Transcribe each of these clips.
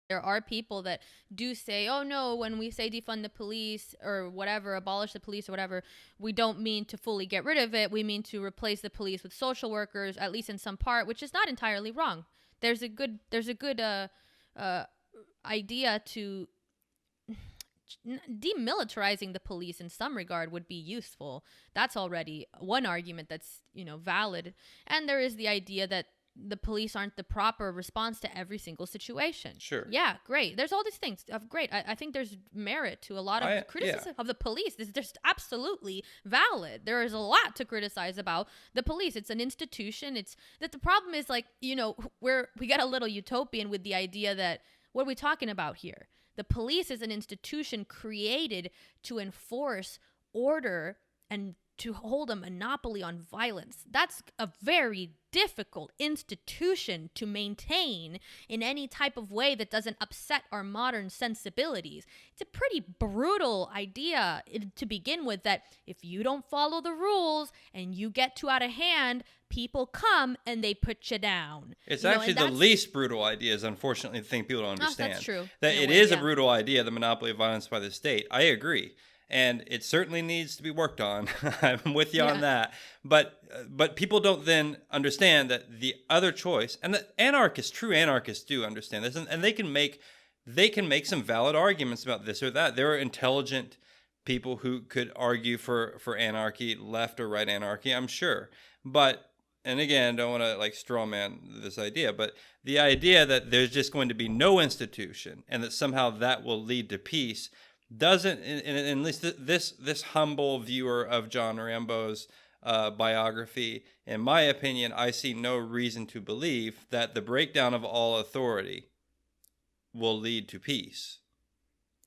There are people that do say, oh no, when we say defund the police or whatever, abolish the police or whatever, we don't mean to fully get rid of it. We mean to replace the police with social workers, at least in some part, which is not entirely wrong. There's a good idea to demilitarizing the police in some regard would be useful. That's already one argument that's, valid. And there is the idea that the police aren't the proper response to every single situation. Sure. Yeah, great. There's all these things of great. I think there's merit to a lot of criticism of the police. This is just absolutely valid. There is a lot to criticize about the police. It's an institution. It's that the problem is we get a little utopian with the idea that what are we talking about here? The police is an institution created to enforce order and to hold a monopoly on violence. That's a very difficult institution to maintain in any type of way that doesn't upset our modern sensibilities. It's a pretty brutal idea to begin with, that if you don't follow the rules and you get too out of hand, people come and they put you down. It's actually the least brutal idea, is unfortunately the thing people don't understand. That's true. That it is a brutal idea, the monopoly of violence by the state. I agree. And it certainly needs to be worked on. I'm with you on that. But people don't then understand that the other choice, and that true anarchists do understand this, and they can make some valid arguments about this or that. There are intelligent people who could argue for anarchy, left or right anarchy, I'm sure. But, and again, don't want to straw man this idea, but the idea that there's just going to be no institution and that somehow that will lead to peace doesn't, at least this humble viewer of John Rambo's biography, in my opinion, I see no reason to believe that the breakdown of all authority will lead to peace.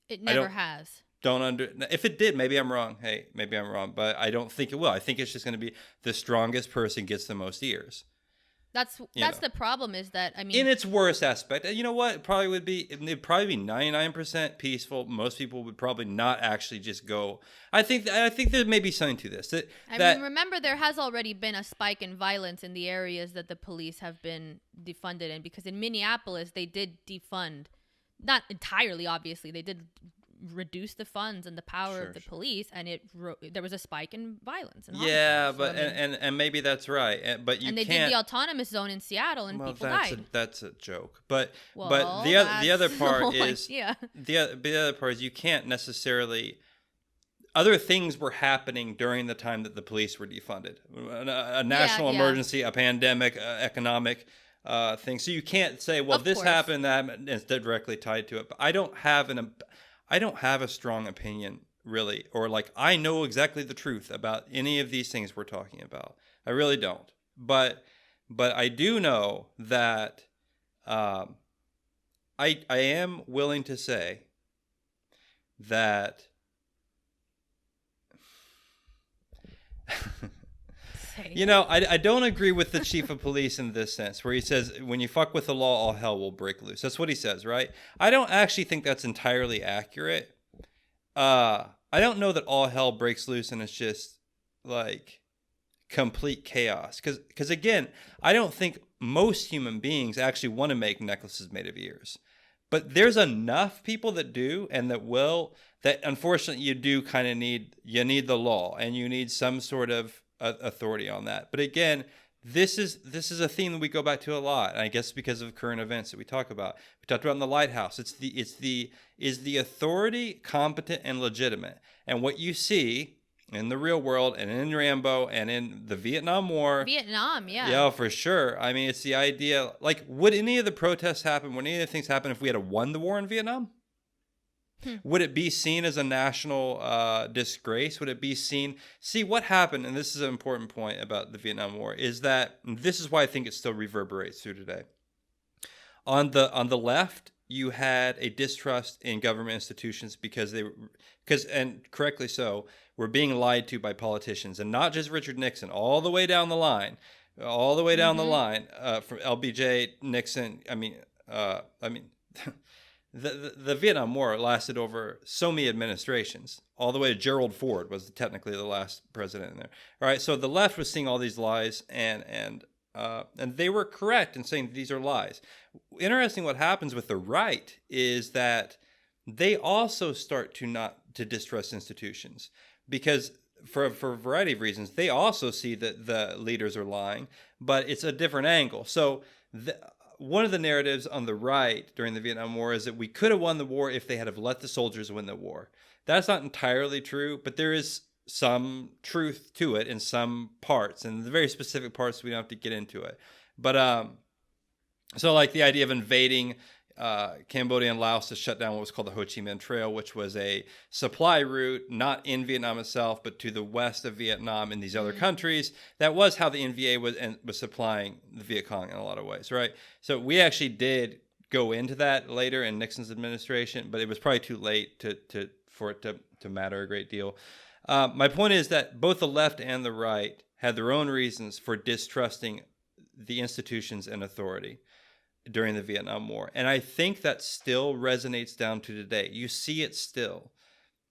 It never has. If it did, maybe I'm wrong. Hey, maybe I'm wrong, but I don't think it will. I think it's just going to be the strongest person gets the most ears. That's the problem, is that, in its worst aspect, you know what? It'd probably be 99% peaceful. Most people would probably not actually just go. I think there may be something to this. Remember, there has already been a spike in violence in the areas that the police have been defunded in, because in Minneapolis they did defund, not entirely, obviously. They did reduce the funds and the power of the police, and there was a spike in violence. And maybe that's right. But you and they did the autonomous zone in Seattle, and people died. That's a joke. But the other part is the other part is you can't necessarily. Other things were happening during the time that the police were defunded. A national emergency, a pandemic, economic thing. So you can't say, well, this happened, that is directly tied to it. But I don't have a strong opinion, really, or I know exactly the truth about any of these things we're talking about. I really don't. But I do know that I am willing to say that I don't agree with the chief of police in this sense, where he says, when you fuck with the law, all hell will break loose. That's what he says, right? I don't actually think that's entirely accurate. I don't know that all hell breaks loose and it's just complete chaos. Because again, I don't think most human beings actually want to make necklaces made of ears. But there's enough people that do and that will, that unfortunately you do kind of need the law, and you need some sort of authority on that. But again, this is a theme that we go back to a lot, and I guess because of current events that we talk about. We talked about in the Lighthouse. Is the authority competent and legitimate? And what you see in the real world and in Rambo and in the Vietnam War. Yeah, for sure. I mean, it's the idea, would any of the protests happen, would any of the things happen if we had won the war in Vietnam? Would it be seen as a national disgrace? Would it be seen? See, what happened, and this is an important point about the Vietnam War, is that this is why I think it still reverberates through today. On the left, you had a distrust in government institutions because and correctly so, were being lied to by politicians, and not just Richard Nixon, all the way down the line, from LBJ, Nixon. The Vietnam War lasted over so many administrations, all the way to Gerald Ford was technically the last president in there. All right, so the left was seeing all these lies and and they were correct in saying these are lies. Interesting, what happens with the right is that they also start to distrust institutions, because for a variety of reasons, they also see that the leaders are lying, but it's a different angle. So one of the narratives on the right during the Vietnam War is that we could have won the war if they had have let the soldiers win the war. That's not entirely true, but there is some truth to it in some parts, and the very specific parts we don't have to get into it. But so like the idea of invading Cambodia and Laos to shut down what was called the Ho Chi Minh Trail, which was a supply route, not in Vietnam itself, but to the west of Vietnam in these other countries. That was how the NVA was supplying the Viet Cong in a lot of ways, right? So we actually did go into that later in Nixon's administration, but it was probably too late for it to matter a great deal. My point is that both the left and the right had their own reasons for distrusting the institutions and authority during the Vietnam War. And I think that still resonates down to today. You see it still.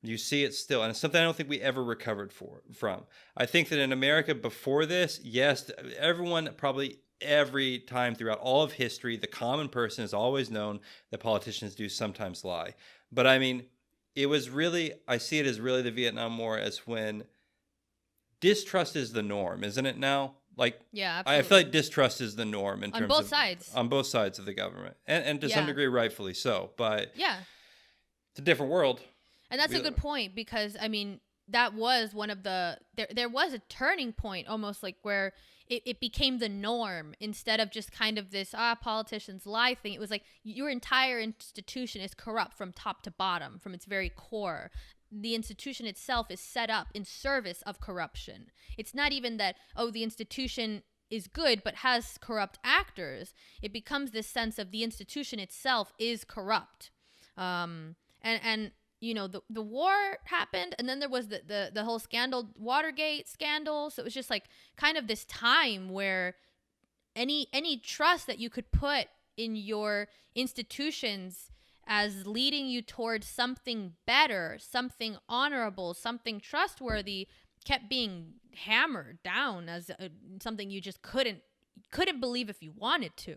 And it's something I don't think we ever recovered from. I think that in America before this, yes, everyone probably every time throughout all of history, the common person has always known that politicians do sometimes lie. But I mean, I see it as really the Vietnam War as when distrust is the norm, isn't it now? Like, yeah, absolutely. I feel like distrust is the norm in terms of on both sides of the government, and to some degree, rightfully so. But yeah, it's a different world. And that's a good point, because I mean, that was one of the there was a turning point, almost like where it became the norm instead of just kind of this politicians lie thing. It was like your entire institution is corrupt from top to bottom, from its very core. The institution itself is set up in service of corruption. It's not even that, the institution is good but has corrupt actors. It becomes this sense of the institution itself is corrupt. And you know, the war happened, and then there was the whole scandal, Watergate scandal. So it was just like kind of this time where any trust that you could put in your institutions as leading you towards something better, something honorable, something trustworthy, kept being hammered down as something you just couldn't believe if you wanted to.